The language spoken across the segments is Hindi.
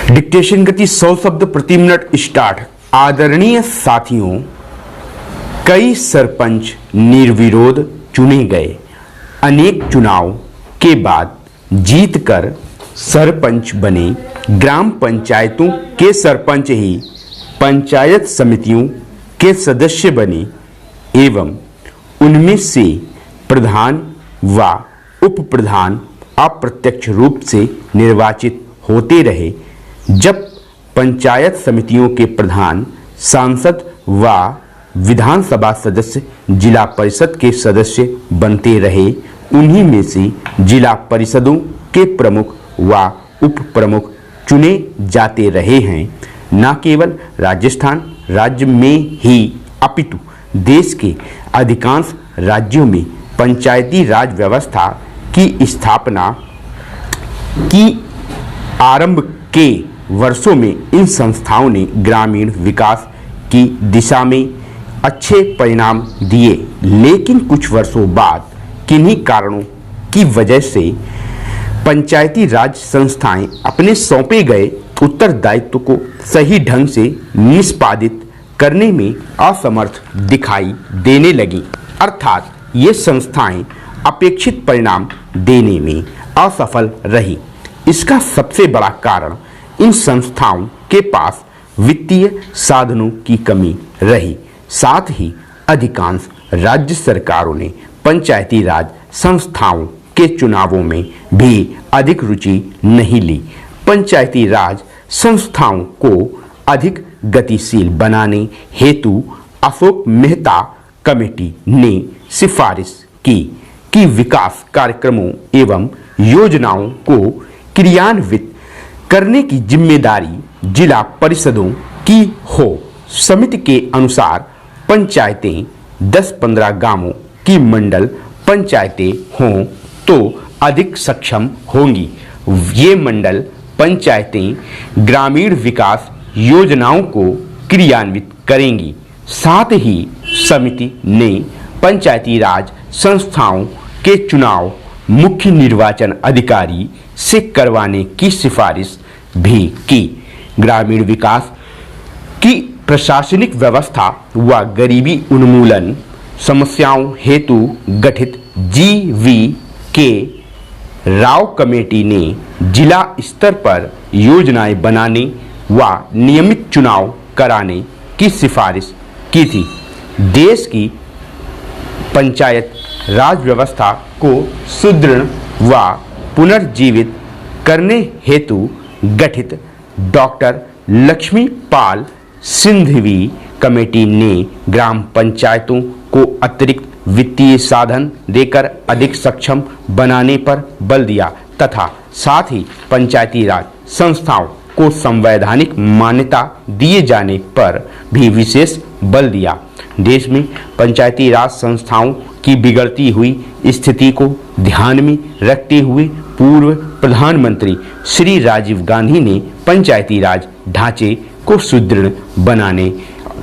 डिक्टेशन गति 100 शब्द प्रति मिनट स्टार्ट। आदरणीय साथियों, कई सरपंच निर्विरोध चुने गए। अनेक चुनाव के बाद जीतकर सरपंच बने। ग्राम पंचायतों के सरपंच ही पंचायत समितियों के सदस्य बने एवं उनमें से प्रधान व उप प्रधान अप्रत्यक्ष रूप से निर्वाचित होते रहे। जब पंचायत समितियों के प्रधान सांसद व विधानसभा सदस्य जिला परिषद के सदस्य बनते रहे, उन्हीं में से जिला परिषदों के प्रमुख व उप प्रमुख चुने जाते रहे हैं। न केवल राजस्थान राज्य में ही अपितु देश के अधिकांश राज्यों में पंचायती राज व्यवस्था की स्थापना की आरंभ के वर्षों में इन संस्थाओं ने ग्रामीण विकास की दिशा में अच्छे परिणाम दिए, लेकिन कुछ वर्षों बाद किन्हीं कारणों की वजह से पंचायती राज संस्थाएं अपने सौंपे गए उत्तरदायित्व को सही ढंग से निष्पादित करने में असमर्थ दिखाई देने लगी, अर्थात ये संस्थाएं अपेक्षित परिणाम देने में असफल रही। इसका सबसे बड़ा कारण इन संस्थाओं के पास वित्तीय साधनों की कमी रही। साथ ही अधिकांश राज्य सरकारों ने पंचायती राज संस्थाओं के चुनावों में भी अधिक रुचि नहीं ली। पंचायती राज संस्थाओं को अधिक गतिशील बनाने हेतु अशोक मेहता कमेटी ने सिफारिश की कि विकास कार्यक्रमों एवं योजनाओं को क्रियान्वित करने की जिम्मेदारी जिला परिषदों की हो। समिति के अनुसार पंचायतें 10-15 गांवों की मंडल पंचायतें हों तो अधिक सक्षम होंगी। ये मंडल पंचायतें ग्रामीण विकास योजनाओं को क्रियान्वित करेंगी। साथ ही समिति ने पंचायती राज संस्थाओं के चुनाव मुख्य निर्वाचन अधिकारी से करवाने की सिफारिश भी की। ग्रामीण विकास की प्रशासनिक व्यवस्था व गरीबी उन्मूलन समस्याओं हेतु गठित जी.वी.के. राव कमेटी ने जिला स्तर पर योजनाएं बनाने व नियमित चुनाव कराने की सिफारिश की थी। देश की पंचायत राज व्यवस्था को सुदृढ़ व पुनर्जीवित करने हेतु गठित डॉक्टर लक्ष्मीपाल सिंघवी कमेटी ने ग्राम पंचायतों को अतिरिक्त वित्तीय साधन देकर अधिक सक्षम बनाने पर बल दिया तथा साथ ही पंचायती राज संस्थाओं को संवैधानिक मान्यता दिए जाने पर भी विशेष बल दिया। देश में पंचायती राज संस्थाओं की बिगड़ती हुई स्थिति को ध्यान में रखते हुए पूर्व प्रधानमंत्री श्री राजीव गांधी ने पंचायती राज ढांचे को सुदृढ़ बनाने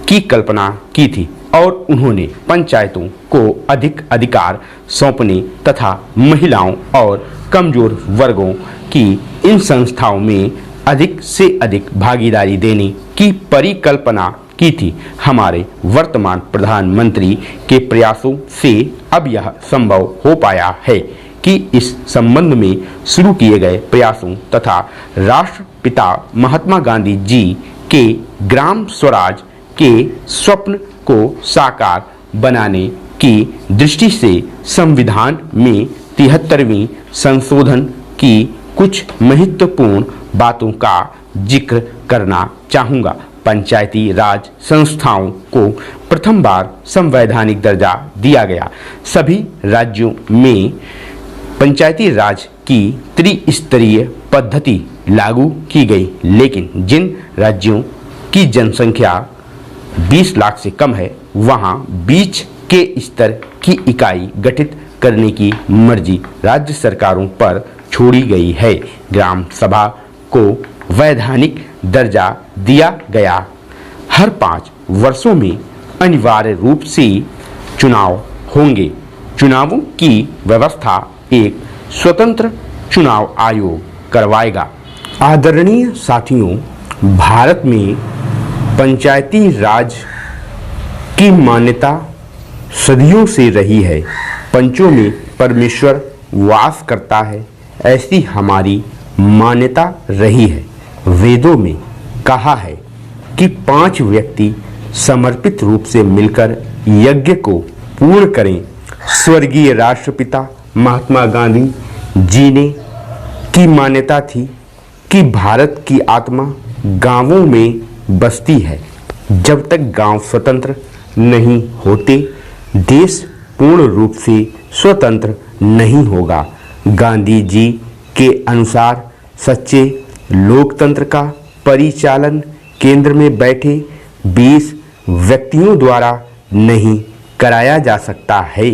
की कल्पना की थी और उन्होंने पंचायतों को अधिक अधिकार सौंपने तथा महिलाओं और कमजोर वर्गों की इन संस्थाओं में अधिक से अधिक भागीदारी देने की परिकल्पना की थी। हमारे वर्तमान प्रधानमंत्री के प्रयासों से अब यह संभव हो पाया है कि इस संबंध में शुरू किए गए प्रयासों तथा राष्ट्रपिता महात्मा गांधी जी के ग्राम स्वराज के स्वप्न को साकार बनाने की दृष्टि से संविधान में 73वीं संशोधन की कुछ महत्वपूर्ण बातों का जिक्र करना चाहूँगा। पंचायती राज संस्थाओं को प्रथम बार संवैधानिक दर्जा दिया गया। सभी राज्यों में पंचायती राज की त्रिस्तरीय पद्धति लागू की गई, लेकिन जिन राज्यों की जनसंख्या 20 लाख से कम है वहां बीच के स्तर की इकाई गठित करने की मर्जी राज्य सरकारों पर छोड़ी गई है। ग्राम सभा को वैधानिक दर्जा दिया गया। हर 5 वर्षों में अनिवार्य रूप से चुनाव होंगे। चुनावों की व्यवस्था एक स्वतंत्र चुनाव आयोग करवाएगा। आदरणीय साथियों, भारत में पंचायती राज की मान्यता सदियों से रही है। पंचों में परमेश्वर वास करता है, ऐसी हमारी मान्यता रही है। वेदों में कहा है कि 5 व्यक्ति समर्पित रूप से मिलकर यज्ञ को पूर्ण करें। स्वर्गीय राष्ट्रपिता महात्मा गांधी जी ने की मान्यता थी कि भारत की आत्मा गांवों में बसती है। जब तक गांव स्वतंत्र नहीं होते, देश पूर्ण रूप से स्वतंत्र नहीं होगा। गांधी जी के अनुसार सच्चे लोकतंत्र का परिचालन केंद्र में बैठे 20 व्यक्तियों द्वारा नहीं कराया जा सकता है।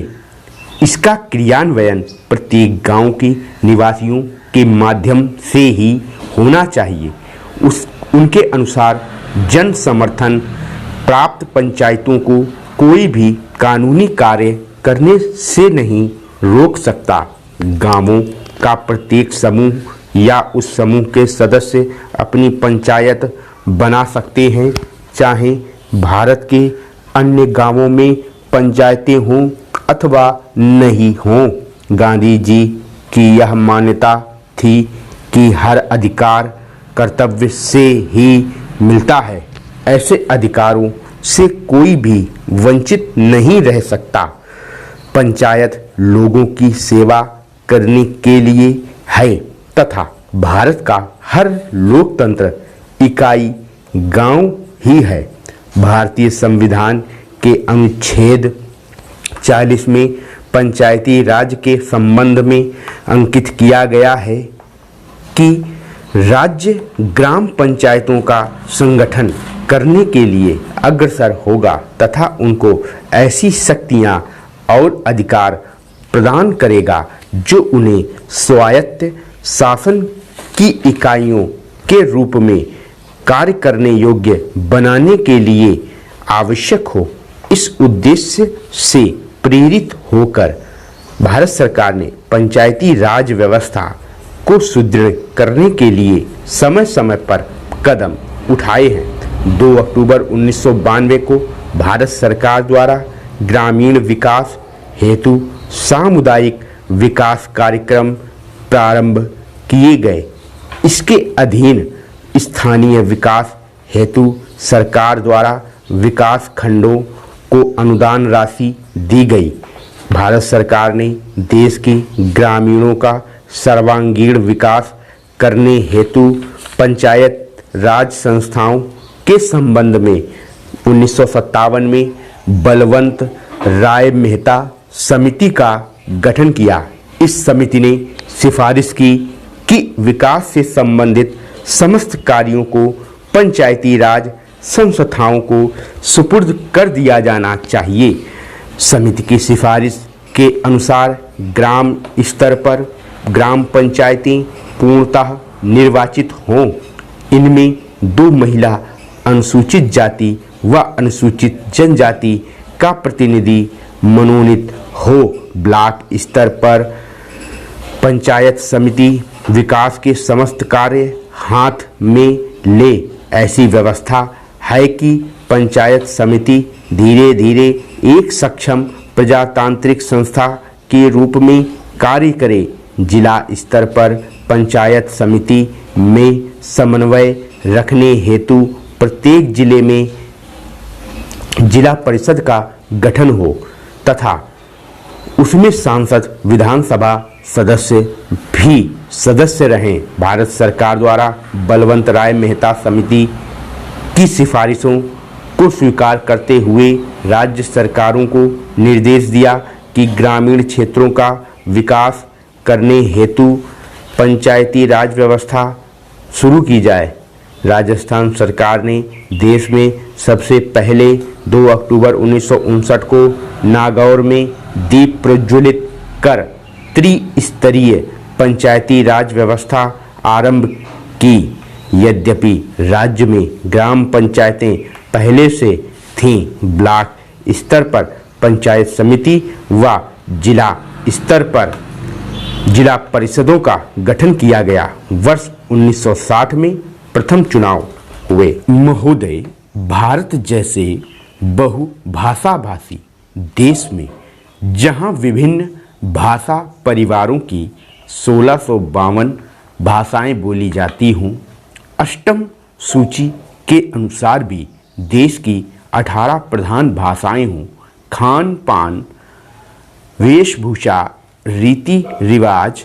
इसका क्रियान्वयन प्रत्येक गांव के निवासियों के माध्यम से ही होना चाहिए। उनके अनुसार जन समर्थन प्राप्त पंचायतों को कोई भी कानूनी कार्य करने से नहीं रोक सकता। गांवों का प्रत्येक समूह या उस समूह के सदस्य अपनी पंचायत बना सकते हैं, चाहे भारत के अन्य गांवों में पंचायतें हों अथवा नहीं हों। गांधी जी की यह मान्यता थी कि हर अधिकार कर्तव्य से ही मिलता है। ऐसे अधिकारों से कोई भी वंचित नहीं रह सकता। पंचायत लोगों की सेवा करने के लिए है तथा भारत का हर लोकतंत्र इकाई गांव ही है। भारतीय संविधान के अनुच्छेद 40 में पंचायती राज के संबंध में अंकित किया गया है कि राज्य ग्राम पंचायतों का संगठन करने के लिए अग्रसर होगा तथा उनको ऐसी शक्तियां और अधिकार प्रदान करेगा जो उन्हें स्वायत्त शासन की इकाइयों के रूप में कार्य करने योग्य बनाने के लिए आवश्यक हो। इस उद्देश्य से प्रेरित होकर भारत सरकार ने पंचायती राज व्यवस्था को सुदृढ़ करने के लिए समय समय पर कदम उठाए हैं। 2 अक्टूबर 1992 को भारत सरकार द्वारा ग्रामीण विकास हेतु सामुदायिक विकास कार्यक्रम प्रारंभ किए गए। इसके अधीन स्थानीय विकास हेतु सरकार द्वारा विकास खंडों को अनुदान राशि दी गई। भारत सरकार ने देश के ग्रामीणों का सर्वांगीण विकास करने हेतु पंचायत राज संस्थाओं के संबंध में 1957 में बलवंत राय मेहता समिति का गठन किया। इस समिति ने सिफारिश की कि विकास से संबंधित समस्त कार्यों को पंचायती राज संस्थाओं को सुपुर्द कर दिया जाना चाहिए। समिति की सिफारिश के अनुसार ग्राम स्तर पर ग्राम पंचायतें पूर्णतः निर्वाचित हों। इनमें 2 महिला अनुसूचित जाति व अनुसूचित जनजाति का प्रतिनिधि मनोनीत हो। ब्लॉक स्तर पर पंचायत समिति विकास के समस्त कार्य हाथ में ले। ऐसी व्यवस्था है कि पंचायत समिति धीरे धीरे एक सक्षम प्रजातांत्रिक संस्था के रूप में कार्य करे। जिला स्तर पर पंचायत समिति में समन्वय रखने हेतु प्रत्येक जिले में जिला परिषद का गठन हो तथा उसमें सांसद विधानसभा सदस्य भी सदस्य रहें। भारत सरकार द्वारा बलवंत राय मेहता समिति की सिफारिशों को स्वीकार करते हुए राज्य सरकारों को निर्देश दिया कि ग्रामीण क्षेत्रों का विकास करने हेतु पंचायती राज व्यवस्था शुरू की जाए। राजस्थान सरकार ने देश में सबसे पहले 2 अक्टूबर 1959 को नागौर में दीप प्रज्वलित कर त्रिस्तरीय पंचायती राज व्यवस्था आरंभ की। यद्यपि राज्य में ग्राम पंचायतें पहले से थीं, ब्लॉक स्तर पर पंचायत समिति व जिला स्तर पर जिला परिषदों का गठन किया गया। वर्ष 1960 में प्रथम चुनाव हुए। महोदय, भारत जैसे बहुभाषा भाषी देश में जहां विभिन्न भाषा परिवारों की 1652 भाषाएं बोली जाती हों, अष्टम सूची के अनुसार भी देश की 18 प्रधान भाषाएं हों, खान पान, वेशभूषा, रीति रिवाज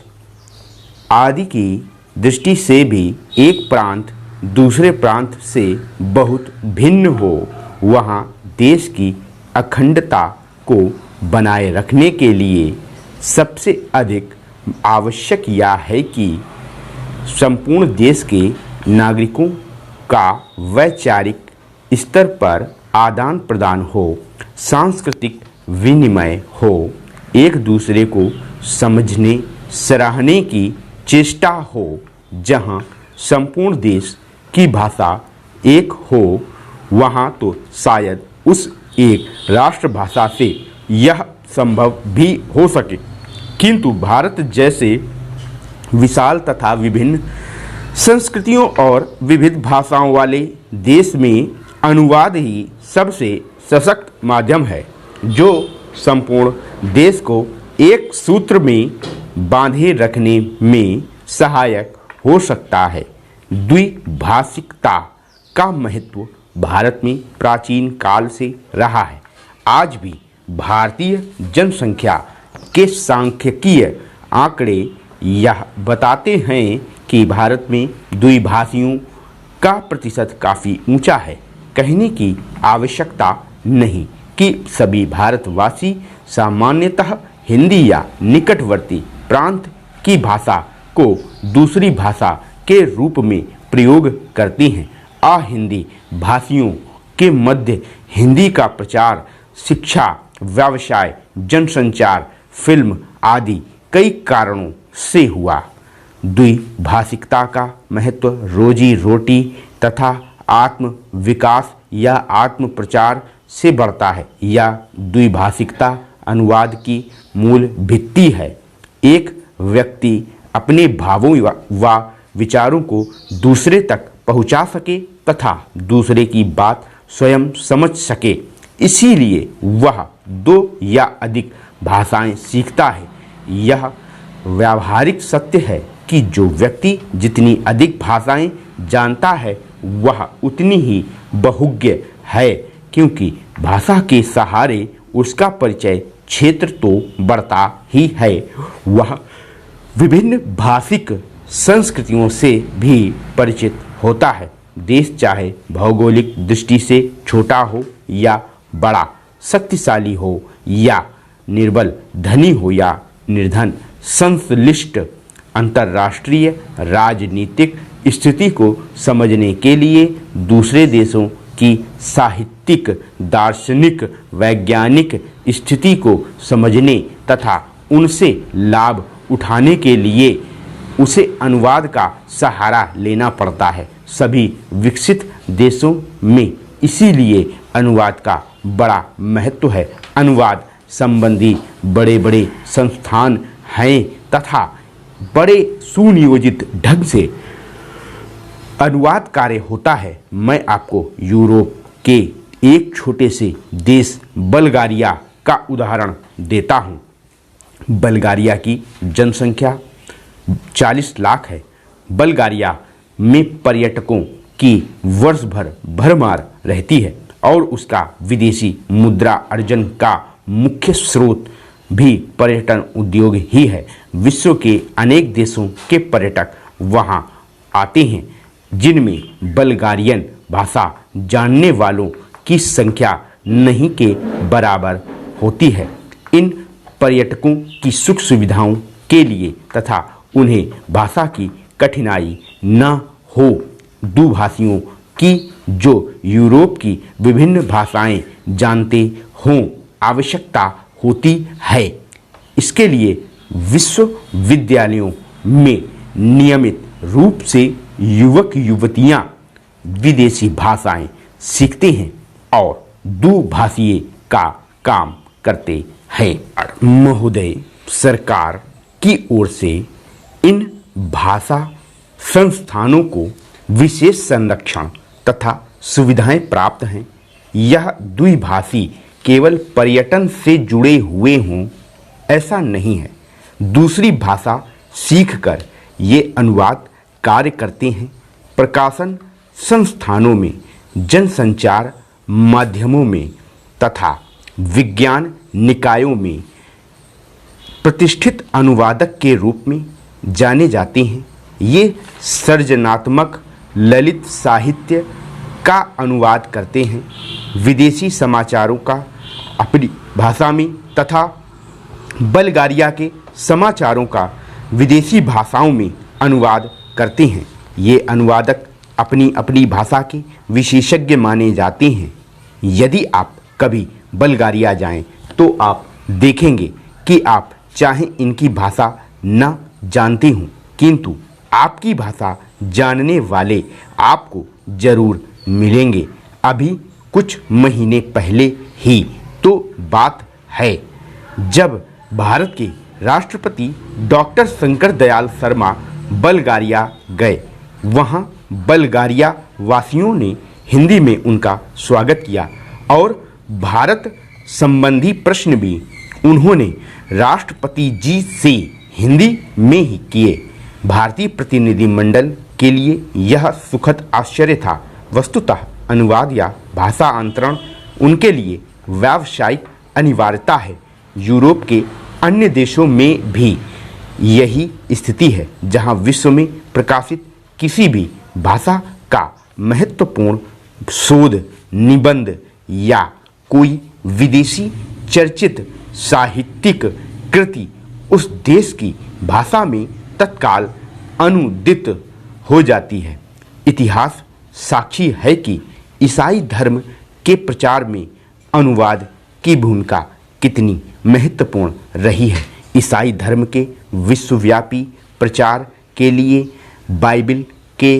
आदि की दृष्टि से भी एक प्रांत दूसरे प्रांत से बहुत भिन्न हो, वहाँ देश की अखंडता को बनाए रखने के लिए सबसे अधिक आवश्यक यह है कि संपूर्ण देश के नागरिकों का वैचारिक स्तर पर आदान प्रदान हो, सांस्कृतिक विनिमय हो, एक दूसरे को समझने सराहने की चेष्टा हो। जहाँ संपूर्ण देश की भाषा एक हो, वहाँ तो शायद उस एक राष्ट्रभाषा से यह संभव भी हो सके, किंतु भारत जैसे विशाल तथा विभिन्न संस्कृतियों और विविध भाषाओं वाले देश में अनुवाद ही सबसे सशक्त माध्यम है, जो संपूर्ण देश को एक सूत्र में बांधे रखने में सहायक हो सकता है। द्विभाषिकता का महत्व भारत में प्राचीन काल से रहा है। आज भी भारतीय जनसंख्या के सांख्यिकीय आंकड़े यह बताते हैं कि भारत में द्विभाषियों का प्रतिशत काफ़ी ऊंचा है। कहने की आवश्यकता नहीं कि सभी भारतवासी सामान्यतः हिंदी या निकटवर्ती प्रांत की भाषा को दूसरी भाषा के रूप में प्रयोग करते हैं। अहिंदी भाषियों के मध्य हिंदी का प्रचार शिक्षा, व्यवसाय, जनसंचार, फिल्म आदि कई कारणों से हुआ। द्विभाषिकता का महत्व रोजी रोटी तथा आत्म विकास या आत्म प्रचार से बढ़ता है। या द्विभाषिकता अनुवाद की मूल भित्ति है। एक व्यक्ति अपने भावों व विचारों को दूसरे तक पहुंचा सके तथा दूसरे की बात स्वयं समझ सके, इसीलिए वह 2 या अधिक भाषाएं सीखता है। यह व्यावहारिक सत्य है कि जो व्यक्ति जितनी अधिक भाषाएं जानता है वह उतनी ही बहुज्ञ है, क्योंकि भाषा के सहारे उसका परिचय क्षेत्र तो बढ़ता ही है। वह विभिन्न भाषिक संस्कृतियों से भी परिचित होता है। देश चाहे भौगोलिक दृष्टि से छोटा हो या बड़ा, शक्तिशाली हो या निर्बल, धनी हो या निर्धन, संश्लिष्ट अंतर्राष्ट्रीय राजनीतिक स्थिति को समझने के लिए दूसरे देशों की साहित्यिक, दार्शनिक, वैज्ञानिक स्थिति को समझने तथा उनसे लाभ उठाने के लिए उसे अनुवाद का सहारा लेना पड़ता है। सभी विकसित देशों में इसीलिए अनुवाद का बड़ा महत्व है। अनुवाद संबंधी बड़े बड़े संस्थान हैं तथा बड़े सुनियोजित ढंग से अनुवाद कार्य होता है। मैं आपको यूरोप के एक छोटे से देश बल्गारिया का उदाहरण देता हूँ। बल्गारिया की जनसंख्या 40 लाख है। बल्गारिया में पर्यटकों की वर्ष भर भरमार रहती है और उसका विदेशी मुद्रा अर्जन का मुख्य स्रोत भी पर्यटन उद्योग ही है। विश्व के अनेक देशों के पर्यटक वहाँ आते हैं, जिनमें बल्गारियन भाषा जानने वालों की संख्या नहीं के बराबर होती है। इन पर्यटकों की सुख सुविधाओं के लिए तथा उन्हें भाषा की कठिनाई न हो, दुभाषियों की जो यूरोप की विभिन्न भाषाएं जानते हों आवश्यकता होती है। इसके लिए विश्वविद्यालयों में नियमित रूप से युवक युवतियां विदेशी भाषाएं सीखते हैं और दुभाषीय का काम करते हैं। महोदय, सरकार की ओर से इन भाषा संस्थानों को विशेष संरक्षण तथा सुविधाएं प्राप्त हैं। यह द्विभाषी केवल पर्यटन से जुड़े हुए हों ऐसा नहीं है। दूसरी भाषा सीखकर ये अनुवाद कार्य करते हैं। प्रकाशन संस्थानों में, जनसंचार माध्यमों में तथा विज्ञान निकायों में प्रतिष्ठित अनुवादक के रूप में जाने जाते हैं। ये सृजनात्मक ललित साहित्य का अनुवाद करते हैं, विदेशी समाचारों का अपनी भाषा में तथा बल्गारिया के समाचारों का विदेशी भाषाओं में अनुवाद करते हैं। ये अनुवादक अपनी अपनी भाषा के विशेषज्ञ माने जाते हैं। यदि आप कभी बल्गारिया जाएं तो आप देखेंगे कि आप चाहे इनकी भाषा न जानते हों, किंतु आपकी भाषा जानने वाले आपको जरूर मिलेंगे। अभी कुछ महीने पहले ही तो बात है जब भारत के राष्ट्रपति डॉक्टर शंकर दयाल शर्मा बल्गारिया गए। वहाँ बल्गारिया वासियों ने हिंदी में उनका स्वागत किया और भारत संबंधी प्रश्न भी उन्होंने राष्ट्रपति जी से हिंदी में ही किए। भारतीय प्रतिनिधिमंडल के लिए यह सुखद आश्चर्य था। वस्तुतः अनुवाद या भाषांतरण उनके लिए व्यावसायिक अनिवार्यता है। यूरोप के अन्य देशों में भी यही स्थिति है, जहां विश्व में प्रकाशित किसी भी भाषा का महत्वपूर्ण शोध निबंध या कोई विदेशी चर्चित साहित्यिक कृति उस देश की भाषा में तत्काल अनुदित हो जाती है। इतिहास साक्षी है कि ईसाई धर्म के प्रचार में अनुवाद की भूमिका कितनी महत्वपूर्ण रही है। ईसाई धर्म के विश्वव्यापी प्रचार के लिए बाइबल के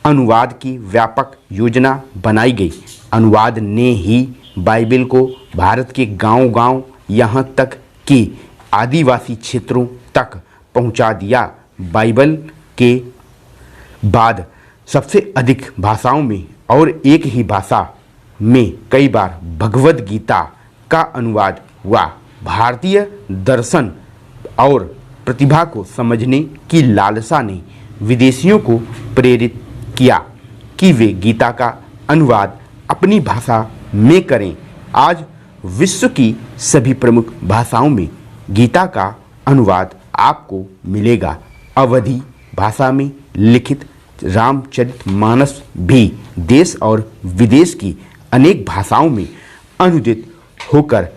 अनुवाद की व्यापक योजना बनाई गई। अनुवाद ने ही बाइबल को भारत के गांव-गांव यहाँ तक कि आदिवासी क्षेत्रों तक पहुँचा दिया। बाइबल के बाद सबसे अधिक भाषाओं में और एक ही भाषा में कई बार भगवद गीता का अनुवाद हुआ। भारतीय दर्शन और प्रतिभा को समझने की लालसा ने विदेशियों को प्रेरित किया कि वे गीता का अनुवाद अपनी भाषा में करें। आज विश्व की सभी प्रमुख भाषाओं में गीता का अनुवाद आपको मिलेगा। अवधी भाषा में लिखित रामचरितमानस भी देश और विदेश की अनेक भाषाओं में अनुदित होकर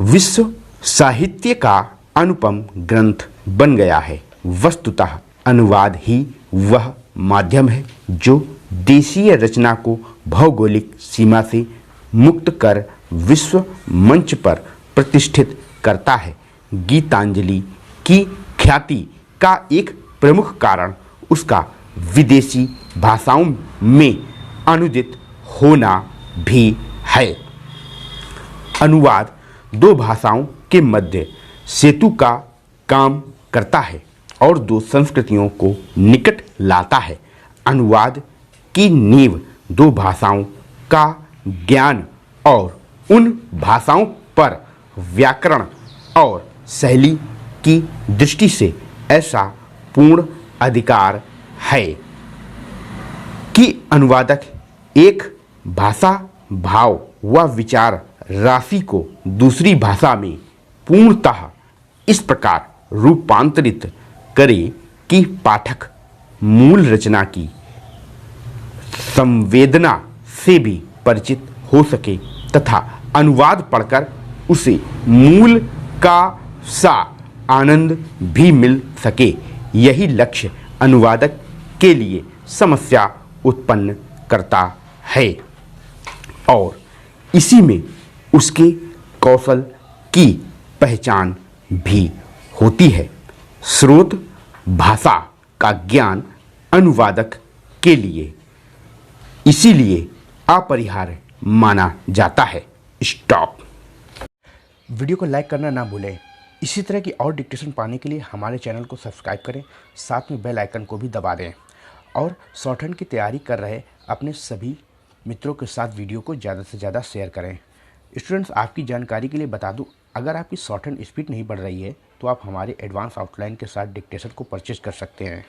विश्व साहित्य का अनुपम ग्रंथ बन गया है। वस्तुतः अनुवाद ही वह माध्यम है जो देशीय रचना को भौगोलिक सीमा से मुक्त कर विश्व मंच पर प्रतिष्ठित करता है। गीतांजलि की ख्याति का एक प्रमुख कारण उसका विदेशी भाषाओं में अनुदित होना भी है। अनुवाद दो भाषाओं के मध्य सेतु का काम करता है और दो संस्कृतियों को निकट लाता है। अनुवाद की नींव दो भाषाओं का ज्ञान और उन भाषाओं पर व्याकरण और शैली की दृष्टि से ऐसा पूर्ण अधिकार है कि अनुवादक एक भाषा भाव व विचार राशि को दूसरी भाषा में पूर्णतः इस प्रकार रूपांतरित करे कि पाठक मूल रचना की संवेदना से भी परिचित हो सके तथा अनुवाद पढ़कर उसे मूल का सा आनंद भी मिल सके। यही लक्ष्य अनुवादक के लिए समस्या उत्पन्न करता है और इसी में उसके कौशल की पहचान भी होती है। स्रोत भाषा का ज्ञान अनुवादक के लिए इसीलिए अपरिहार्य माना जाता है। स्टॉप। वीडियो को लाइक करना ना भूलें इसी तरह की और डिक्टेशन पाने के लिए हमारे चैनल को सब्सक्राइब करें, साथ में बेल आइकन को भी दबा दें और शॉर्टहैंड की तैयारी कर रहे अपने सभी मित्रों के साथ वीडियो को ज़्यादा से ज़्यादा शेयर करें। स्टूडेंट्स, आपकी जानकारी के लिए बता दूं, अगर आपकी शॉर्टहैंड स्पीड नहीं बढ़ रही है तो आप हमारे एडवांस आउटलाइन के साथ डिक्टेशन को परचेज कर सकते हैं।